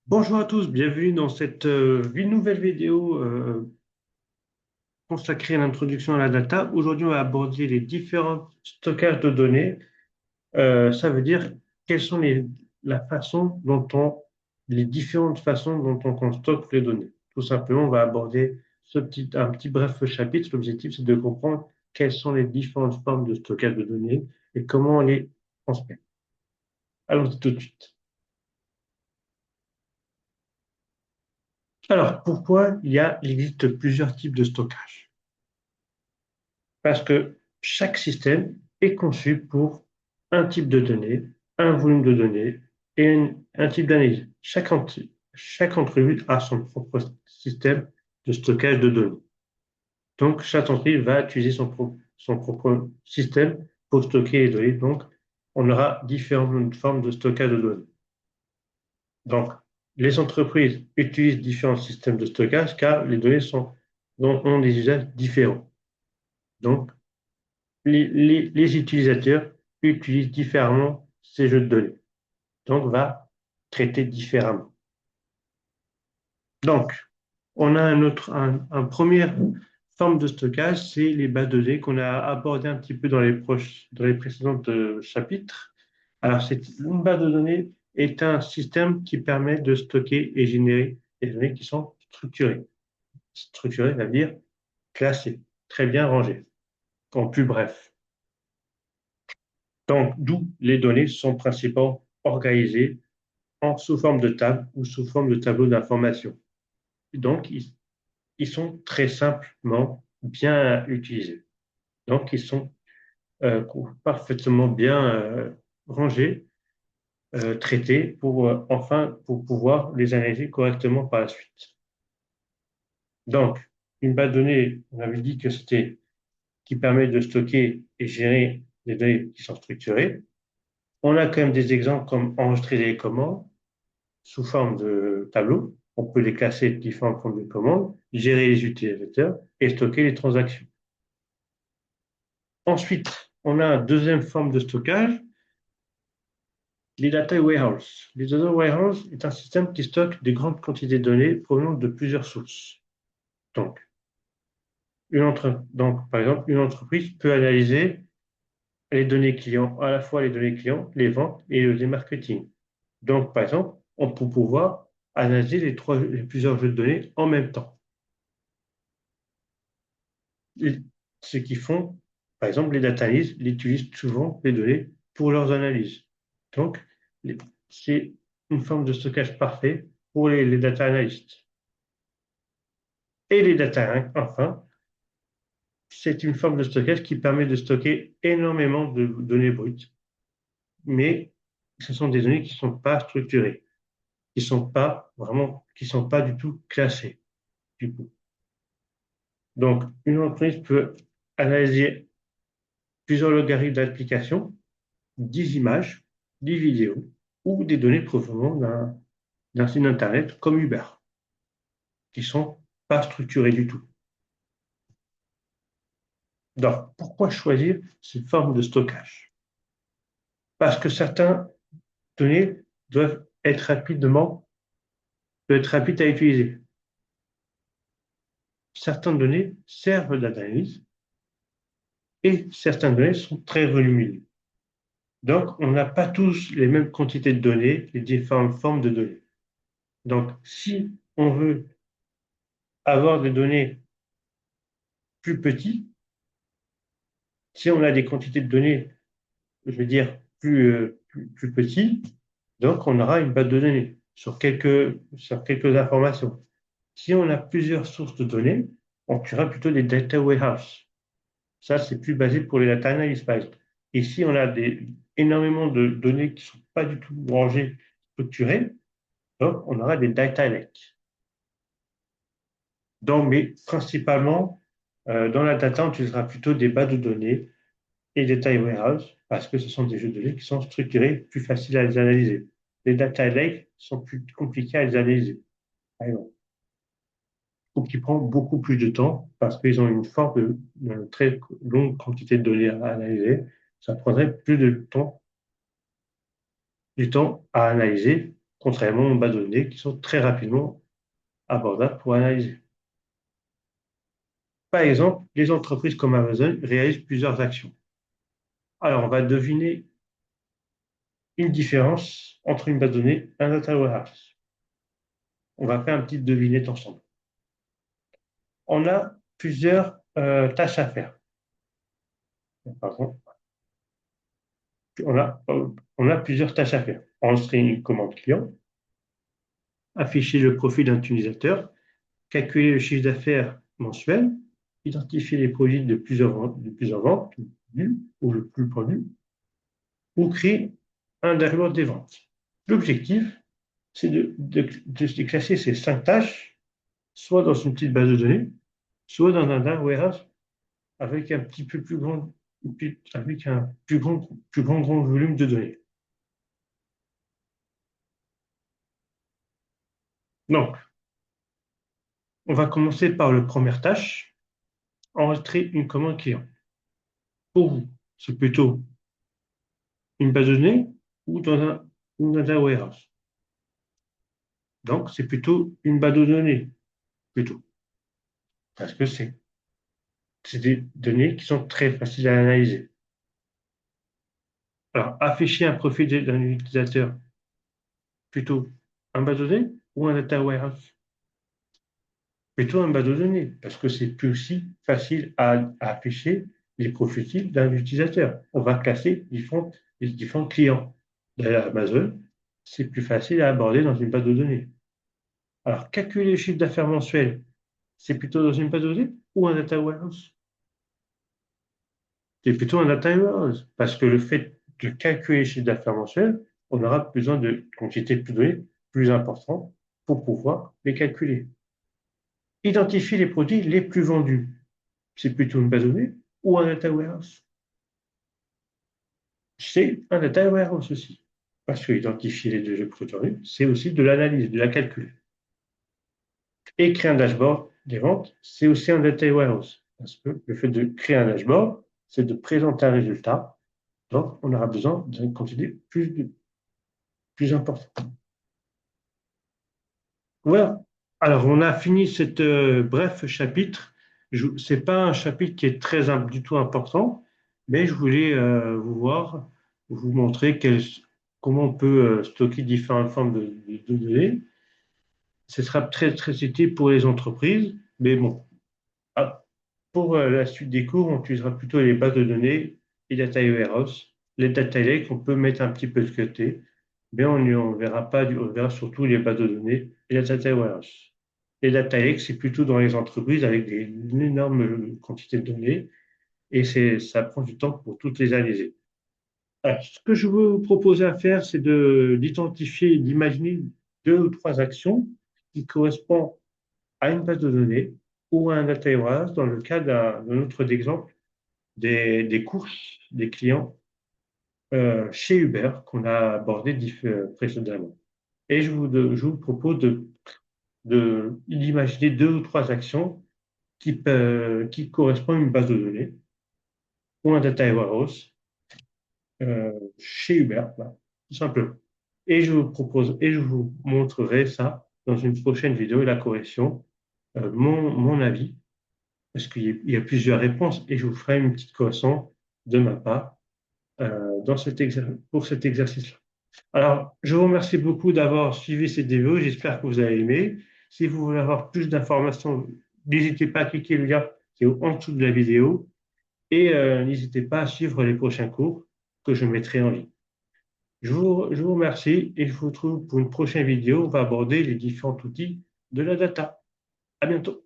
Bonjour à tous, bienvenue dans cette une nouvelle vidéo consacrée à l'introduction à la data. Aujourd'hui, on va aborder les différents stockages de données. Ça veut dire quelles sont la façon dont les différentes façons dont on stocke les données. Tout simplement, on va aborder un petit bref chapitre. L'objectif, c'est de comprendre quelles sont les différentes formes de stockage de données et comment on les transmet. Allons-y tout de suite. Alors, pourquoi il existe plusieurs types de stockage? Parce que chaque système est conçu pour un type de données, un volume de données et un type d'analyse. Chaque entreprise a son propre système de stockage de données. Donc, chaque entreprise va utiliser son propre système pour stocker les données. Donc, on aura différentes formes de stockage de données. Donc, les entreprises utilisent différents systèmes de stockage car les données ont des usages différents. Donc, les utilisateurs utilisent différemment ces jeux de données. Donc, va traiter différemment. Donc, on a un première forme de stockage, c'est les bases de données qu'on a abordé un petit peu dans les précédents chapitres. Alors, une base de données est un système qui permet de stocker et générer des données qui sont structurées. Structurées, c'est-à-dire classées, très bien rangées, en plus bref. Donc, d'où les données sont principalement organisées sous forme de table ou sous forme de tableau d'information. Donc, ils sont très simplement bien utilisés. Donc, ils sont parfaitement bien rangés, traités pour pouvoir les analyser correctement par la suite. Donc, une base de données, on avait dit que c'était qui permet de stocker et gérer des données qui sont structurées. On a quand même des exemples comme enregistrer des commandes sous forme de tableau. On peut les classer de différentes formes de commandes, gérer les utilisateurs et stocker les transactions. Ensuite, on a une deuxième forme de stockage, les data warehouses. Les data warehouses est un système qui stocke des grandes quantités de données provenant de plusieurs sources. Donc, par exemple, une entreprise peut analyser les données clients, à la fois les données clients, les ventes et les marketing. Donc, par exemple, on peut pouvoir analyser plusieurs jeux de données en même temps. Ce qui font, par exemple, les data analysts ils utilisent souvent les données pour leurs analyses. Donc, c'est une forme de stockage parfait pour les data analysts. Et les data, enfin, c'est une forme de stockage qui permet de stocker énormément de données brutes, mais ce sont des données qui ne sont pas structurées, qui sont pas du tout classées, du coup. Donc, une entreprise peut analyser plusieurs logarithmes d'application 10 images, 10 vidéos ou des données provenant d'un site internet comme Uber, qui ne sont pas structurées du tout. Donc, pourquoi choisir cette forme de stockage? Parce que certaines données doivent être rapides à utiliser. Certaines données servent d'analyse et certaines données sont très volumineuses. Donc, on n'a pas tous les mêmes quantités de données, les différentes formes de données. Donc, si on veut avoir des données plus petites, si on a des quantités de données, je veux dire, plus petites, donc on aura une base de données sur quelques informations. Si on a plusieurs sources de données, on tuera plutôt des data warehouse. Ça, c'est plus basé pour les data analysis, par exemple. Et si on a énormément de données qui ne sont pas du tout rangées, structurées, donc on aura des data lakes. Donc, mais principalement, dans la data, on utilisera plutôt des bases de données et des data warehouse parce que ce sont des jeux de données qui sont structurés, plus faciles à les analyser. Les data lakes sont plus compliqués à les analyser, par exemple, ou qui prend beaucoup plus de temps parce qu'ils ont une très longue quantité de données à analyser. Ça prendrait plus de temps, du temps à analyser contrairement aux bases de données qui sont très rapidement abordables pour analyser. Par exemple, les entreprises comme Amazon réalisent plusieurs actions. Alors, on va deviner une différence entre une base de données et un data warehouse. On va faire un petit devinette ensemble. On a plusieurs tâches à faire. Pardon. On a plusieurs tâches à faire. Enregistrer une commande client, afficher le profil d'un utilisateur, calculer le chiffre d'affaires mensuel, identifier les produits de plusieurs ventes, ou le plus produit, ou créer un dashboard des ventes. L'objectif, c'est de classer ces 5 tâches, soit dans une petite base de données, soit dans un data warehouse avec un petit peu plus grand, avec un grand volume de données. Donc, on va commencer par la première tâche, enregistrer une commande client. Pour vous, c'est plutôt une base de données ou dans un data warehouse. Donc, c'est plutôt une base de données, plutôt, parce que c'est des données qui sont très faciles à analyser. Alors, afficher un profil d'un utilisateur, plutôt un base de données ou un data warehouse? Plutôt un base de données, parce que c'est plus aussi facile à afficher les profils d'un utilisateur. On va classer les différents clients de Amazon. C'est plus facile à aborder dans une base de données. Alors, calculer le chiffre d'affaires mensuel, c'est plutôt dans une base de données ou un data warehouse? C'est plutôt un data warehouse, parce que le fait de calculer le chiffre d'affaires mensuel, on aura besoin de quantités de données plus importantes pour pouvoir les calculer. Identifier les produits les plus vendus, c'est plutôt une base de données ou un data warehouse? C'est un data warehouse aussi. Parce que identifier les deux produits, c'est aussi de l'analyse, de la calcul. Et créer un dashboard des ventes, c'est aussi un data warehouse. Parce que le fait de créer un dashboard, c'est de présenter un résultat. Donc, on aura besoin d'une quantité plus importante. Voilà. Alors, on a fini cette bref chapitre. Ce n'est pas un chapitre qui est du tout important, mais je voulais vous montrer comment on peut stocker différentes formes de données. Ce sera très, très utile pour les entreprises, mais bon, ah, pour la suite des cours, on utilisera plutôt les bases de données et data warehouse. Les data lake, on peut mettre un petit peu de côté, mais on verra pas, on verra surtout les bases de données et la data warehouse. Les data lakes, c'est plutôt dans les entreprises avec une énorme quantité de données et ça prend du temps pour toutes les analyser. Alors, ce que je veux vous proposer à faire, c'est d'identifier, d'imaginer 2 ou 3 actions qui correspondent à une base de données ou à un data warehouse dans le cas d'un autre exemple des courses des clients chez Uber qu'on a abordé précédemment. Et je vous propose d'imaginer 2 ou 3 actions qui correspondent à une base de données ou un data warehouse chez Uber, là, tout simplement. Et je vous montrerai ça dans une prochaine vidéo, la correction, mon avis, parce qu'il y a plusieurs réponses, et je vous ferai une petite correction de ma part pour cet exercice-là. Alors, je vous remercie beaucoup d'avoir suivi cette vidéo. J'espère que vous avez aimé. Si vous voulez avoir plus d'informations, n'hésitez pas à cliquer le lien qui est en dessous de la vidéo et n'hésitez pas à suivre les prochains cours que je mettrai en ligne. Je vous remercie et je vous retrouve pour une prochaine vidéo. On va aborder les différents outils de la data. À bientôt.